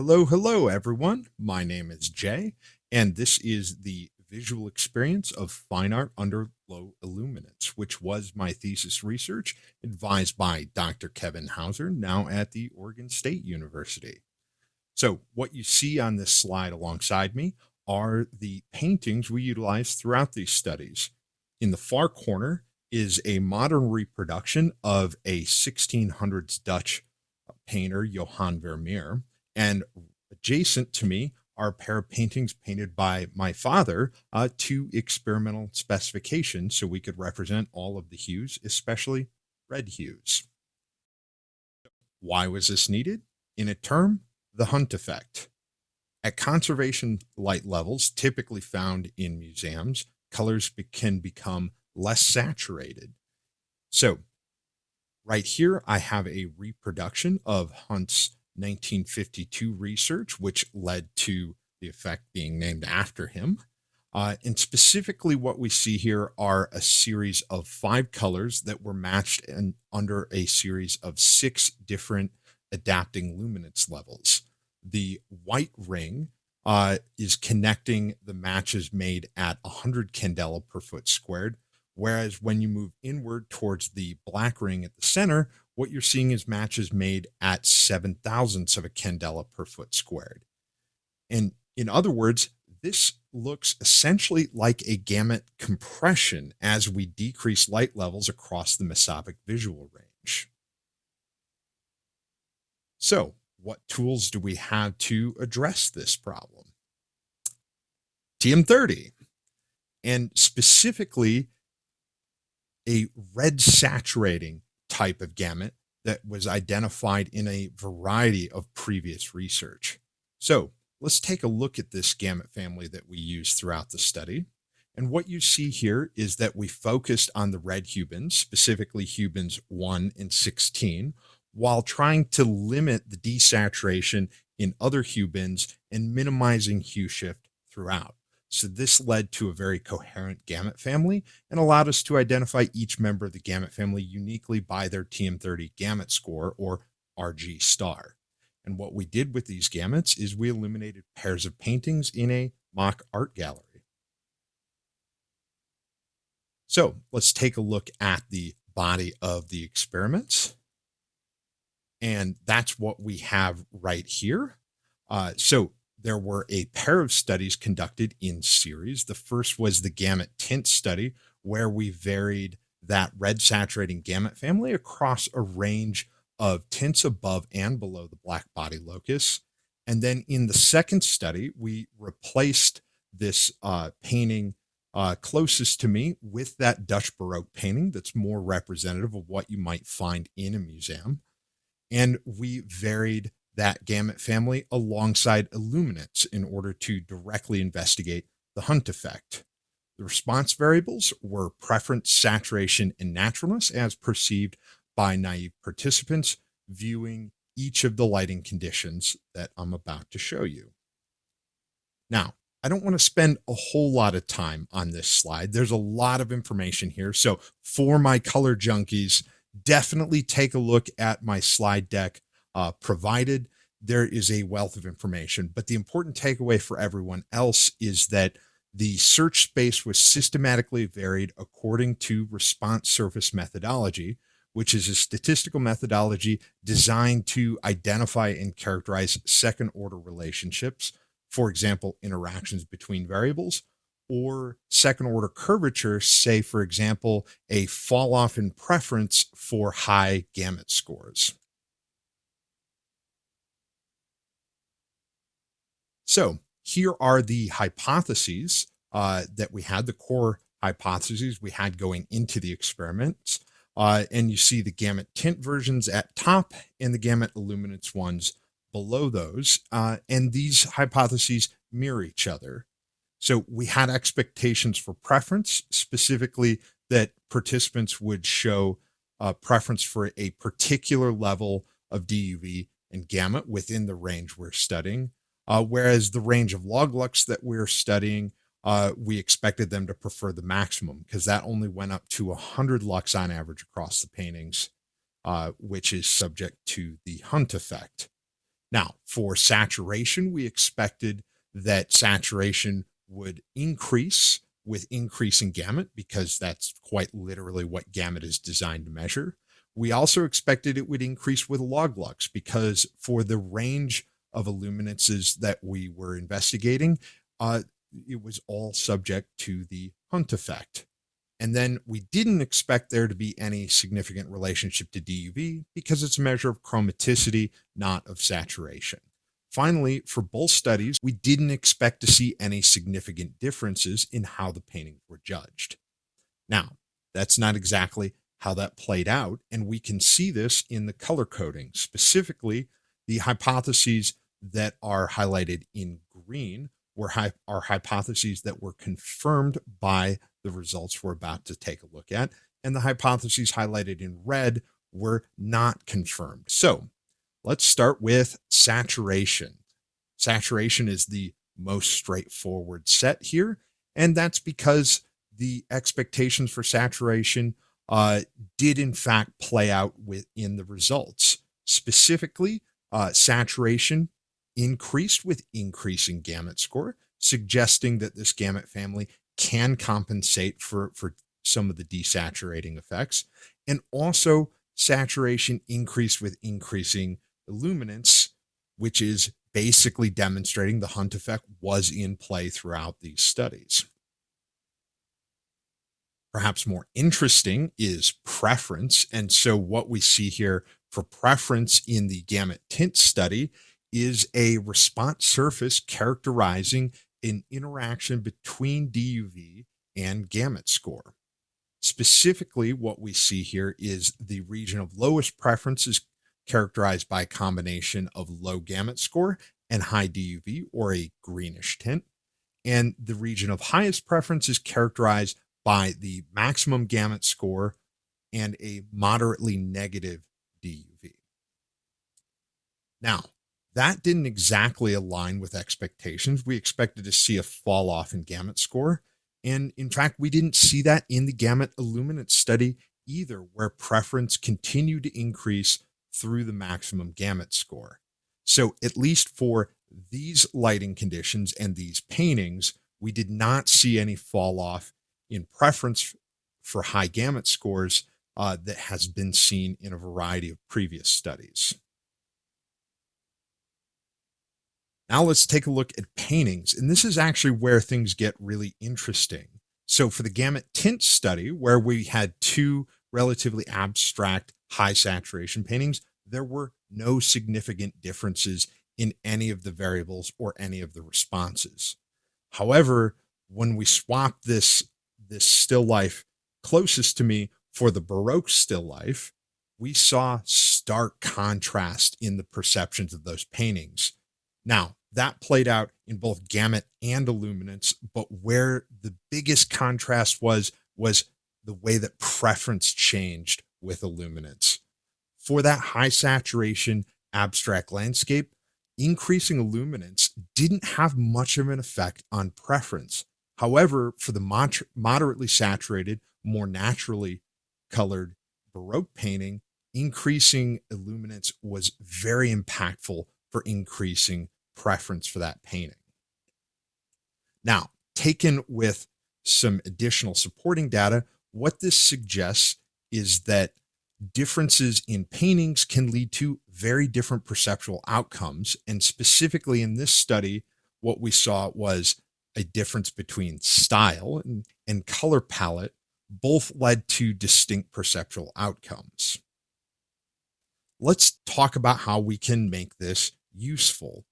Hello, everyone. My name is Jay, and this is the visual experience of fine art under low illuminance, which was my thesis research advised by Dr. Kevin Hauser, now at the Oregon State University. So, what you see on this slide alongside me are the paintings we utilize throughout these studies. In the far corner is a modern reproduction of a 1600s Dutch painter, Johann Vermeer, and adjacent to me are a pair of paintings painted by my father to experimental specifications so we could represent all of the hues, especially red hues. Why was this needed? In a term, the Hunt effect. At conservation light levels typically found in museums, colors can become less saturated. So right here, I have a reproduction of Hunt's 1952 research, which led to the effect being named after him. And specifically, what we see here are a series of 5 colors that were matched under a series of 6 different adapting luminance levels. The white ring is connecting the matches made at 100 candela per foot squared, whereas when you move inward towards the black ring at the center, what you're seeing is matches made at 7 thousandths of a candela per foot squared. And in other words, this looks essentially like a gamut compression as we decrease light levels across the mesopic visual range. So, what tools do we have to address this problem? TM30, and specifically a red saturating type of gamut that was identified in a variety of previous research. So let's take a look at this gamut family that we use throughout the study. And what you see here is that we focused on the red hubins, specifically hubins 1 and 16, while trying to limit the desaturation in other hubins and minimizing hue shift throughout. So this led to a very coherent gamut family and allowed us to identify each member of the gamut family uniquely by their TM30 gamut score, or RG star. And what we did with these gamuts is we illuminated pairs of paintings in a mock art gallery. So let's take a look at the body of the experiments. And that's what we have right here. So there were a pair of studies conducted in series. The first was the gamut-tint study, where we varied that red saturating gamut family across a range of tints above and below the black body locus. And then in the second study, we replaced this painting closest to me with that Dutch Baroque painting that's more representative of what you might find in a museum. And we varied that gamut family alongside illuminance in order to directly investigate the Hunt effect. The response variables were preference, saturation, and naturalness as perceived by naive participants viewing each of the lighting conditions that I'm about to show you. Now, I don't want to spend a whole lot of time on this slide. There's a lot of information here. So for my color junkies, definitely take a look at my slide deck provided. There is a wealth of information, but the important takeaway for everyone else is that the search space was systematically varied according to response surface methodology, which is a statistical methodology designed to identify and characterize second order relationships, for example, interactions between variables, or second order curvature, say, for example, a fall off in preference for high gamut scores. So here are the hypotheses that we had, the core hypotheses we had going into the experiments. And you see the gamut-tint versions at top and the gamut-illuminance ones below those. And these hypotheses mirror each other. So we had expectations for preference, specifically that participants would show a preference for a particular level of DUV and gamut within the range we're studying. Whereas the range of log lux that we're studying, we expected them to prefer the maximum because that only went up to 100 lux on average across the paintings, which is subject to the Hunt effect. Now, for saturation, we expected that saturation would increase with increasing gamut because that's quite literally what gamut is designed to measure. We also expected it would increase with log lux because for the range of illuminances that we were investigating, uh, it was all subject to the Hunt effect. And then we didn't expect there to be any significant relationship to DUV because it's a measure of chromaticity, not of saturation. Finally, for both studies, we didn't expect to see any significant differences in how the paintings were judged. Now, that's not exactly how that played out, and we can see this in the color coding. Specifically, the hypotheses that are highlighted in green are hypotheses that were confirmed by the results we're about to take a look at, and the hypotheses highlighted in red were not confirmed. So let's start with saturation. Saturation is the most straightforward set here, and that's because the expectations for saturation did in fact play out within the results. Specifically, saturation increased with increasing gamut score, suggesting that this gamut family can compensate for some of the desaturating effects. And also, saturation increased with increasing illuminance, which is basically demonstrating the Hunt effect was in play throughout these studies. Perhaps more interesting is preference. And so what we see here for preference in the gamut-tint study is a response surface characterizing an interaction between DUV and gamut score. Specifically, what we see here is the region of lowest preference is characterized by a combination of low gamut score and high DUV, or a greenish tint. And the region of highest preference is characterized by the maximum gamut score and a moderately negative DUV. Now, that didn't exactly align with expectations. We expected to see a fall off in gamut score. And in fact, we didn't see that in the gamut-illuminance study either, where preference continued to increase through the maximum gamut score. So at least for these lighting conditions and these paintings, we did not see any fall off in preference for high gamut scores that has been seen in a variety of previous studies. Now let's take a look at paintings, and this is actually where things get really interesting. So for the gamut-tint study, where we had two relatively abstract high saturation paintings, there were no significant differences in any of the variables or any of the responses. However, when we swap this still life closest to me for the Baroque still life, we saw stark contrast in the perceptions of those paintings. Now, that played out in both gamut and illuminance, but where the biggest contrast was the way that preference changed with illuminance. For that high saturation abstract landscape, increasing illuminance didn't have much of an effect on preference. However, for the moderately saturated, more naturally colored Baroque painting, increasing illuminance was very impactful for increasing preference for that painting. Now, taken with some additional supporting data, what this suggests is that differences in paintings can lead to very different perceptual outcomes. And specifically in this study, what we saw was a difference between style and color palette, both led to distinct perceptual outcomes. Let's talk about how we can make this useful.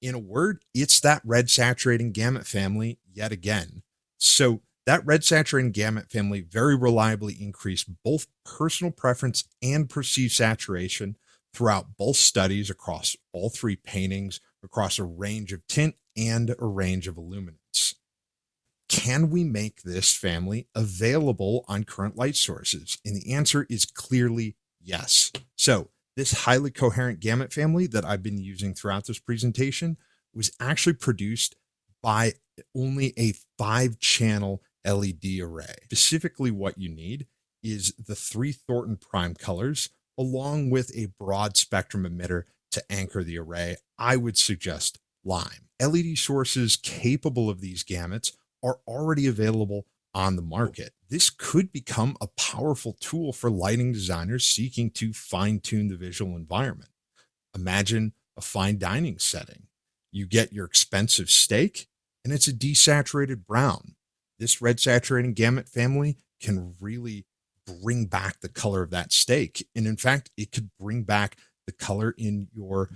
In a word, it's that red saturating gamut family yet again. So that red saturating gamut family very reliably increased both personal preference and perceived saturation throughout both studies across all three paintings, across a range of tint and a range of illuminance. Can we make this family available on current light sources? And the answer is clearly yes. So this highly coherent gamut family that I've been using throughout this presentation was actually produced by only a 5-channel LED array. Specifically, what you need is the 3 Thornton prime colors, along with a broad spectrum emitter to anchor the array, I would suggest lime. LED sources capable of these gamuts are already available on the market. This could become a powerful tool for lighting designers seeking to fine-tune the visual environment. Imagine a fine dining setting. You get your expensive steak, and it's a desaturated brown. This red saturating gamut family can really bring back the color of that steak. And in fact, it could bring back the color in your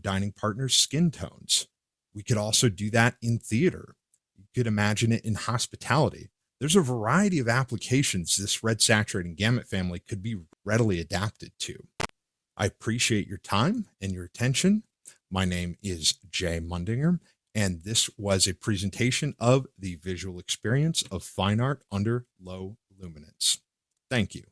dining partner's skin tones. We could also do that in theater. You could imagine it in hospitality. There's a variety of applications this red saturating gamut family could be readily adapted to. I appreciate your time and your attention. My name is Jay Mundinger, and this was a presentation of the visual experience of fine art under low luminance. Thank you.